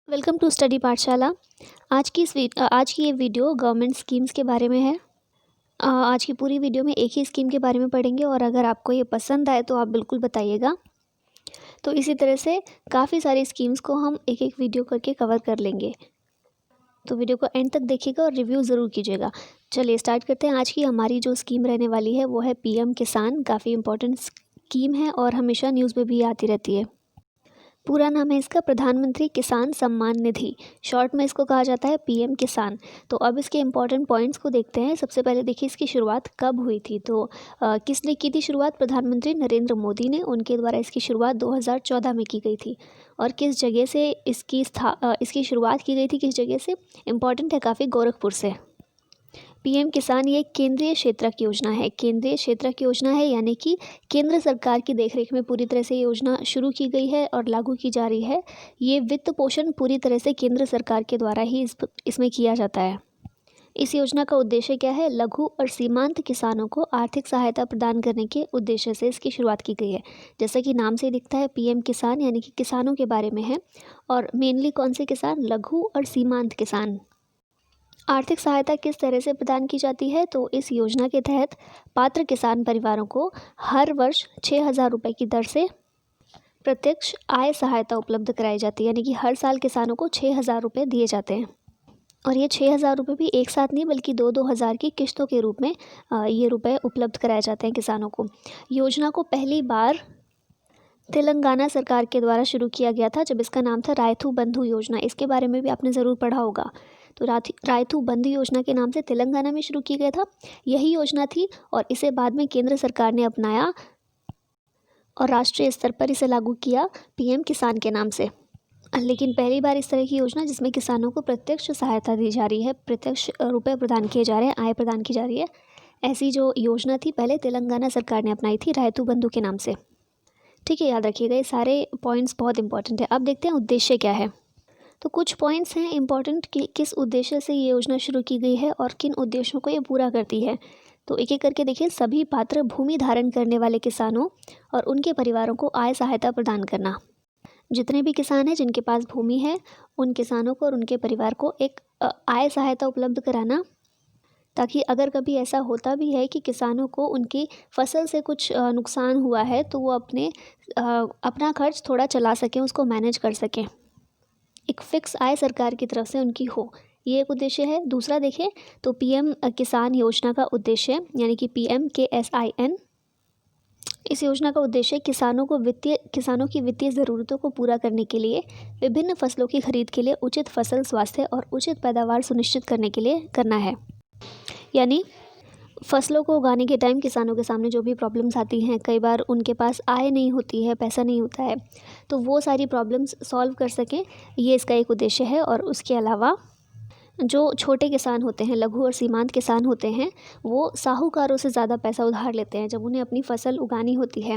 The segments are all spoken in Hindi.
वेलकम टू स्टडी पाठशाला। आज की ये वीडियो गवर्नमेंट स्कीम्स के बारे में है। आज की पूरी वीडियो में एक ही स्कीम के बारे में पढ़ेंगे और अगर आपको ये पसंद आए तो आप बिल्कुल बताइएगा। तो इसी तरह से काफ़ी सारी स्कीम्स को हम एक एक वीडियो करके कवर कर लेंगे। तो वीडियो को एंड तक देखिएगा और रिव्यू ज़रूर कीजिएगा। चलिए स्टार्ट करते हैं। आज की हमारी जो स्कीम रहने वाली है वो है पीएम किसान। काफ़ी इंपॉर्टेंट स्कीम है और हमेशा न्यूज़ में भी आती रहती है। पूरा नाम है इसका प्रधानमंत्री किसान सम्मान निधि। शॉर्ट में इसको कहा जाता है पीएम किसान। तो अब इसके इम्पॉर्टेंट पॉइंट्स को देखते हैं। सबसे पहले देखिए इसकी शुरुआत कब हुई थी। तो किसने की थी शुरुआत? प्रधानमंत्री नरेंद्र मोदी ने। उनके द्वारा इसकी शुरुआत 2014 में की गई थी। और किस जगह से इसकी शुरुआत की गई थी, किस जगह से? इम्पॉर्टेंट है काफ़ी, गोरखपुर से। पीएम किसान ये केंद्रीय क्षेत्रक योजना है। केंद्रीय क्षेत्रक योजना है यानी कि केंद्र सरकार की देखरेख में पूरी तरह से योजना शुरू की गई है और लागू की जा रही है। ये वित्त पोषण पूरी तरह से केंद्र सरकार के द्वारा ही इसमें किया जाता है। इस योजना का उद्देश्य क्या है? लघु और सीमांत किसानों को आर्थिक सहायता प्रदान करने के उद्देश्य से इसकी शुरुआत की गई है। जैसा कि नाम से दिखता है पीएम किसान यानी कि किसानों के बारे में है। और मेनली कौन से किसान? लघु और सीमांत किसान। आर्थिक सहायता किस तरह से प्रदान की जाती है? तो इस योजना के तहत पात्र किसान परिवारों को हर वर्ष 6,000 रुपये की दर से प्रत्यक्ष आय सहायता उपलब्ध कराई जाती है। यानी कि हर साल किसानों को 6,000 रुपये दिए जाते हैं। और ये 6,000 रुपये भी एक साथ नहीं बल्कि 2-2 हज़ार की किस्तों के रूप में ये रुपए उपलब्ध कराए जाते हैं किसानों को। योजना को पहली बार तेलंगाना सरकार के द्वारा शुरू किया गया था जब इसका नाम था रायथू बंधु योजना। इसके बारे में भी आपने ज़रूर पढ़ा होगा। तो रायथू बंधु योजना के नाम से तेलंगाना में शुरू किया गया था। यही योजना थी और इसे बाद में केंद्र सरकार ने अपनाया और राष्ट्रीय स्तर पर इसे लागू किया पीएम किसान के नाम से। लेकिन पहली बार इस तरह की योजना जिसमें किसानों को प्रत्यक्ष सहायता दी जा रही है, प्रत्यक्ष रुपये प्रदान किए जा रहे हैं, आय प्रदान की जा रही है, ऐसी जो योजना थी पहले तेलंगाना सरकार ने अपनाई थी रायथू बंधु के नाम से। ठीक है, याद रखिएगा, ये सारे पॉइंट्स बहुत इंपॉर्टेंट है। अब देखते हैं उद्देश्य क्या है। तो कुछ पॉइंट्स हैं इंपॉर्टेंट कि किस उद्देश्य से ये योजना शुरू की गई है और किन उद्देश्यों को ये पूरा करती है। तो एक एक करके देखिए। सभी पात्र भूमि धारण करने वाले किसानों और उनके परिवारों को आय सहायता प्रदान करना। जितने भी किसान हैं जिनके पास भूमि है उन किसानों को और उनके परिवार को एक आय सहायता उपलब्ध कराना, ताकि अगर कभी ऐसा होता भी है कि किसानों को उनकी फसल से कुछ नुकसान हुआ है तो वो अपना खर्च थोड़ा चला सकें, उसको मैनेज कर सकें। एक फ़िक्स आय सरकार की तरफ से उनकी हो, ये एक उद्देश्य है। दूसरा देखें तो पीएम किसान योजना का उद्देश्य यानी कि PMKSIN, इस योजना का उद्देश्य किसानों की वित्तीय ज़रूरतों को पूरा करने के लिए विभिन्न फसलों की खरीद के लिए उचित फसल स्वास्थ्य और उचित पैदावार सुनिश्चित करने के लिए करना है। यानी फसलों को उगाने के टाइम किसानों के सामने जो भी प्रॉब्लम्स आती हैं, कई बार उनके पास आय नहीं होती है, पैसा नहीं होता है, तो वो सारी प्रॉब्लम्स सॉल्व कर सकें, ये इसका एक उद्देश्य है। और उसके अलावा जो छोटे किसान होते हैं, लघु और सीमांत किसान होते हैं, वो साहूकारों से ज़्यादा पैसा उधार लेते हैं जब उन्हें अपनी फसल उगानी होती है,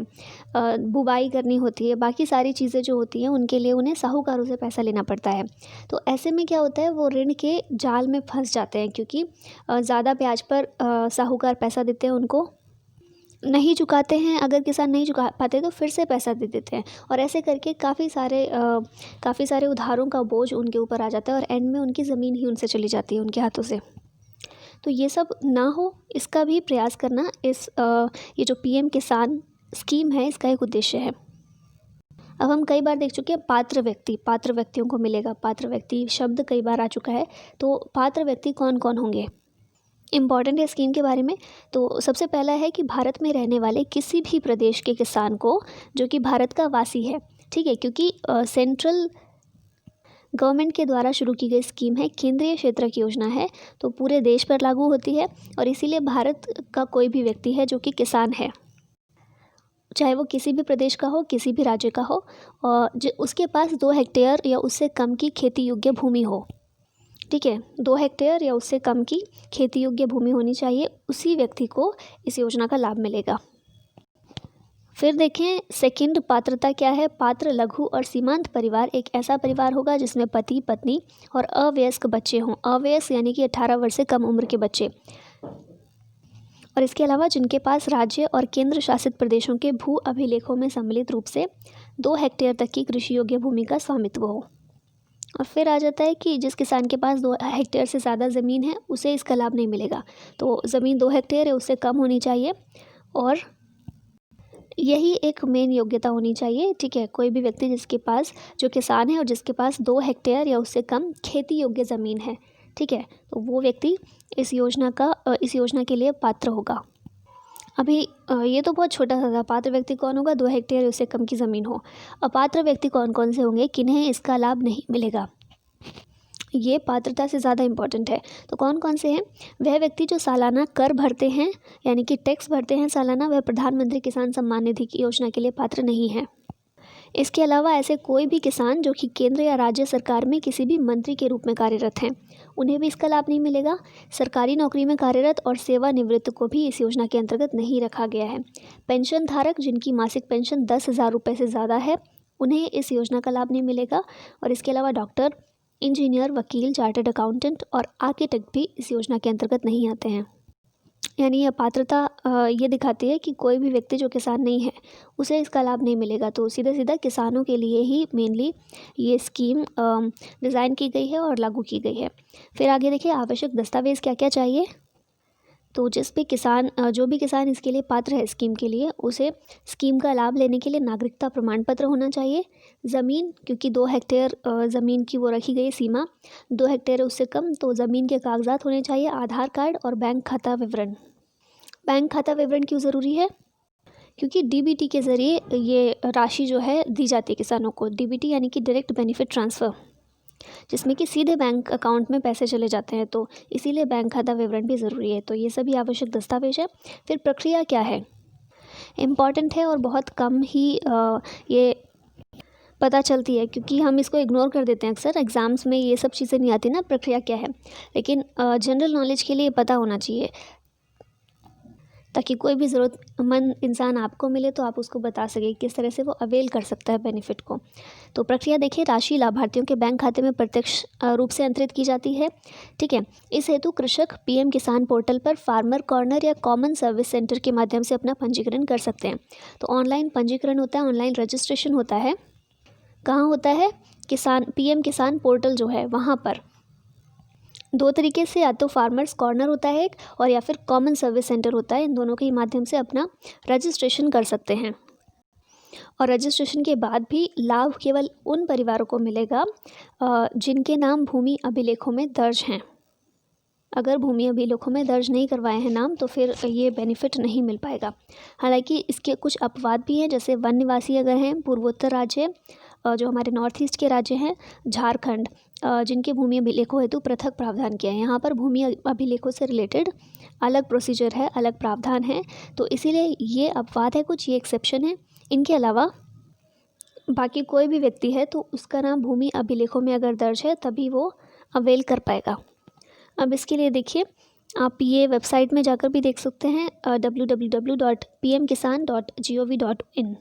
बुवाई करनी होती है, बाकी सारी चीज़ें जो होती हैं उनके लिए उन्हें साहूकारों से पैसा लेना पड़ता है। तो ऐसे में क्या होता है, वो ऋण के जाल में फंस जाते हैं क्योंकि ज़्यादा ब्याज पर साहूकार पैसा देते हैं उनको, नहीं चुकाते हैं, अगर किसान नहीं चुका पाते तो फिर से पैसा दे देते हैं और ऐसे करके काफ़ी सारे उधारों का बोझ उनके ऊपर आ जाता है और एंड में उनकी ज़मीन ही उनसे चली जाती है उनके हाथों से। तो ये सब ना हो, इसका भी प्रयास करना ये जो पीएम किसान स्कीम है इसका एक उद्देश्य है। अब हम कई बार देख चुके हैं पात्र व्यक्तियों को मिलेगा। पात्र व्यक्ति शब्द कई बार आ चुका है। तो पात्र व्यक्ति कौन कौन होंगे, इम्पॉर्टेंट है स्कीम के बारे में। तो सबसे पहला है कि भारत में रहने वाले किसी भी प्रदेश के किसान को जो कि भारत का वासी है, ठीक है, क्योंकि सेंट्रल गवर्नमेंट के द्वारा शुरू की गई स्कीम है, केंद्रीय क्षेत्र की योजना है, तो पूरे देश पर लागू होती है और इसीलिए भारत का कोई भी व्यक्ति है जो कि किसान है, चाहे वो किसी भी प्रदेश का हो, किसी भी राज्य का हो, और उसके पास 2 हेक्टेयर या उससे कम की खेती योग्य भूमि हो, ठीक है, 2 हेक्टेयर या उससे कम की खेती योग्य भूमि होनी चाहिए, उसी व्यक्ति को इस योजना का लाभ मिलेगा। फिर देखें सेकंड पात्रता क्या है। पात्र लघु और सीमांत परिवार एक ऐसा परिवार होगा जिसमें पति पत्नी और अवयस्क बच्चे हों। अवयस्क यानी कि 18 वर्ष से कम उम्र के बच्चे, और इसके अलावा जिनके पास राज्य और केंद्र शासित प्रदेशों के भू अभिलेखों में सम्मिलित रूप से 2 हेक्टेयर तक की कृषि योग्य भूमि का स्वामित्व हो। और फिर आ जाता है कि जिस किसान के पास 2 हेक्टेयर से ज़्यादा ज़मीन है उसे इसका लाभ नहीं मिलेगा। तो ज़मीन 2 हेक्टेयर है उससे कम होनी चाहिए और यही एक मेन योग्यता होनी चाहिए, ठीक है। कोई भी व्यक्ति जिसके पास, जो किसान है और जिसके पास 2 हेक्टेयर या उससे कम खेती योग्य ज़मीन है, ठीक है, तो वो व्यक्ति इस योजना के लिए पात्र होगा। अभी ये तो बहुत छोटा सा था। पात्र व्यक्ति कौन होगा? 2 हेक्टेयर या उससे कम की ज़मीन हो। अपात्र व्यक्ति कौन कौन से होंगे, किन्हें इसका लाभ नहीं मिलेगा? ये पात्रता से ज़्यादा इम्पॉर्टेंट है। तो कौन कौन से हैं? वह व्यक्ति जो सालाना कर भरते हैं, यानी कि टैक्स भरते हैं सालाना, वह प्रधानमंत्री किसान सम्मान निधि की योजना के लिए पात्र नहीं है। इसके अलावा ऐसे कोई भी किसान जो कि केंद्र या राज्य सरकार में किसी भी मंत्री के रूप में कार्यरत हैं, उन्हें भी इसका लाभ नहीं मिलेगा। सरकारी नौकरी में कार्यरत और सेवानिवृत्त को भी इस योजना के अंतर्गत नहीं रखा गया है। पेंशन धारक जिनकी मासिक पेंशन 10,000 रुपये से ज़्यादा है, उन्हें इस योजना का लाभ नहीं मिलेगा। और इसके अलावा डॉक्टर, इंजीनियर, वकील, चार्टर्ड अकाउंटेंट और आर्किटेक्ट भी इस योजना के अंतर्गत नहीं आते हैं। यानी यह पात्रता ये दिखाती है कि कोई भी व्यक्ति जो किसान नहीं है उसे इसका लाभ नहीं मिलेगा। तो सीधा सीधा किसानों के लिए ही मेनली ये स्कीम डिज़ाइन की गई है और लागू की गई है। फिर आगे देखिए, आवश्यक दस्तावेज़ क्या क्या चाहिए। तो जो भी किसान इसके लिए पात्र है स्कीम के लिए, उसे स्कीम का लाभ लेने के लिए नागरिकता प्रमाण पत्र होना चाहिए। ज़मीन, क्योंकि 2 हेक्टेयर ज़मीन की वो रखी गई सीमा, 2 हेक्टेयर उससे कम, तो ज़मीन के कागजात होने चाहिए, आधार कार्ड और बैंक खाता विवरण। बैंक खाता विवरण क्यों ज़रूरी है? क्योंकि डीबीटी के ज़रिए ये राशि जो है दी जाती है किसानों को। डीबीटी यानी कि डायरेक्ट बेनिफिट ट्रांसफ़र, जिसमें कि सीधे बैंक अकाउंट में पैसे चले जाते हैं, तो इसीलिए बैंक खाता विवरण भी ज़रूरी है। तो ये सभी आवश्यक दस्तावेज है। फिर प्रक्रिया क्या है, इम्पॉर्टेंट है और बहुत कम ही ये पता चलती है, क्योंकि हम इसको इग्नोर कर देते हैं अक्सर। एग्ज़ाम्स में ये सब चीज़ें नहीं आती ना, प्रक्रिया क्या है, लेकिन जनरल नॉलेज के लिए पता होना चाहिए, ताकि कोई भी ज़रूरतमंद इंसान आपको मिले तो आप उसको बता सकें किस तरह से वो अवेल कर सकता है बेनिफिट को। तो प्रक्रिया देखिए, राशि लाभार्थियों के बैंक खाते में प्रत्यक्ष रूप से अंतरित की जाती है, ठीक है। इस हेतु कृषक पीएम किसान पोर्टल पर फार्मर कॉर्नर या कॉमन सर्विस सेंटर के माध्यम से अपना पंजीकरण कर सकते हैं। तो ऑनलाइन पंजीकरण होता है, ऑनलाइन रजिस्ट्रेशन होता है। कहाँ होता है? पीएम किसान पोर्टल जो है वहाँ पर। 2 तरीके से, या तो फार्मर्स कॉर्नर होता है एक, और या फिर कॉमन सर्विस सेंटर होता है। इन दोनों के माध्यम से अपना रजिस्ट्रेशन कर सकते हैं। और रजिस्ट्रेशन के बाद भी लाभ केवल उन परिवारों को मिलेगा जिनके नाम भूमि अभिलेखों में दर्ज हैं। अगर भूमि अभिलेखों में दर्ज नहीं करवाए हैं नाम, तो फिर ये बेनिफिट नहीं मिल पाएगा। हालांकि इसके कुछ अपवाद भी हैं, जैसे वन निवासी अगर हैं, पूर्वोत्तर राज्य, जो हमारे नॉर्थ ईस्ट के राज्य हैं, झारखंड, जिनके भूमि अभिलेखों हेतु पृथक प्रावधान किया है। यहाँ पर भूमि अभिलेखों से रिलेटेड अलग प्रोसीजर है, अलग प्रावधान है, तो इसीलिए ये अपवाद है कुछ, ये एक्सेप्शन है। इनके अलावा बाकी कोई भी व्यक्ति है तो उसका नाम भूमि अभिलेखों में अगर दर्ज है तभी वो अवेल कर पाएगा। अब इसके लिए देखिए, आप ये वेबसाइट में जाकर भी देख सकते हैं, www.pmkisan.gov.in।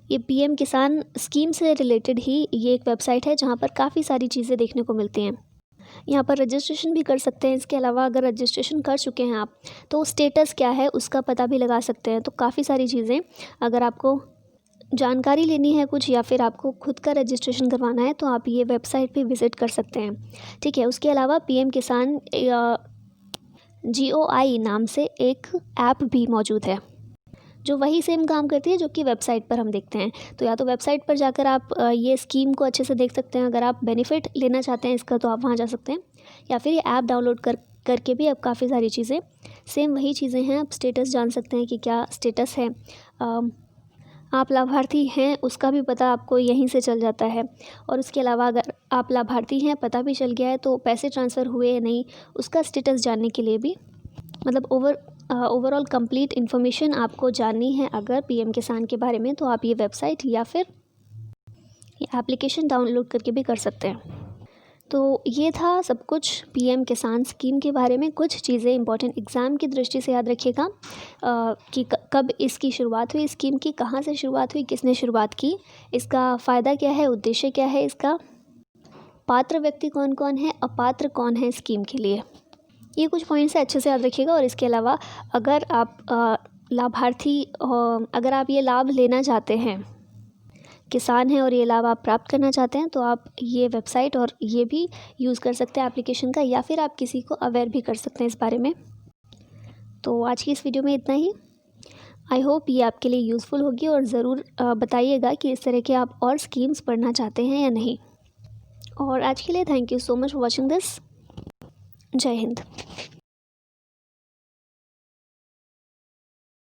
ये पीएम किसान स्कीम से रिलेटेड ही ये एक वेबसाइट है, जहाँ पर काफ़ी सारी चीज़ें देखने को मिलती हैं। यहाँ पर रजिस्ट्रेशन भी कर सकते हैं। इसके अलावा अगर रजिस्ट्रेशन कर चुके हैं आप, तो स्टेटस क्या है उसका पता भी लगा सकते हैं। तो काफ़ी सारी चीज़ें, अगर आपको जानकारी लेनी है कुछ, या फिर आपको खुद का रजिस्ट्रेशन करवाना है, तो आप ये वेबसाइट पे विज़िट कर सकते हैं, ठीक है। उसके अलावा पीएम किसान GOI नाम से एक ऐप भी मौजूद है, जो वही सेम काम करती है जो कि वेबसाइट पर हम देखते हैं। तो या तो वेबसाइट पर जाकर आप ये स्कीम को अच्छे से देख सकते हैं, अगर आप बेनिफिट लेना चाहते हैं इसका तो आप वहाँ जा सकते हैं, या फिर ये ऐप डाउनलोड करके भी अब काफ़ी सारी चीज़ें, सेम वही चीज़ें हैं। आप स्टेटस जान सकते हैं कि क्या स्टेटस है, आप लाभार्थी हैं उसका भी पता आपको यहीं से चल जाता है। और उसके अलावा अगर आप लाभार्थी हैं, पता भी चल गया है, तो पैसे ट्रांसफ़र हुए या नहीं उसका स्टेटस जानने के लिए भी, मतलब ओवरऑल कंप्लीट इन्फॉर्मेशन आपको जाननी है अगर पीएम किसान के बारे में, तो आप ये वेबसाइट या फिर ये एप्लीकेशन डाउनलोड करके भी कर सकते हैं। तो ये था सब कुछ पीएम किसान स्कीम के बारे में। कुछ चीज़ें इंपॉर्टेंट एग्ज़ाम की दृष्टि से याद रखिएगा कि कब इसकी शुरुआत हुई, स्कीम की कहाँ से शुरुआत हुई, किसने शुरुआत की, इसका फ़ायदा क्या है, उद्देश्य क्या है इसका, पात्र व्यक्ति कौन कौन है, अपात्र कौन है स्कीम के लिए। ये कुछ पॉइंट्स अच्छे से याद रखिएगा। और इसके अलावा अगर आप लाभार्थी, अगर आप ये लाभ लेना चाहते हैं किसान हैं और ये लाभ आप प्राप्त करना चाहते हैं तो आप ये वेबसाइट और ये भी यूज़ कर सकते हैं एप्लीकेशन का, या फिर आप किसी को अवेयर भी कर सकते हैं इस बारे में। तो आज की इस वीडियो में इतना ही। आई होप ये आपके लिए यूज़फुल होगी, और ज़रूर बताइएगा कि इस तरह के आप और स्कीम्स पढ़ना चाहते हैं या नहीं। और आज के लिए thank you so much for watching this. जय हिंद।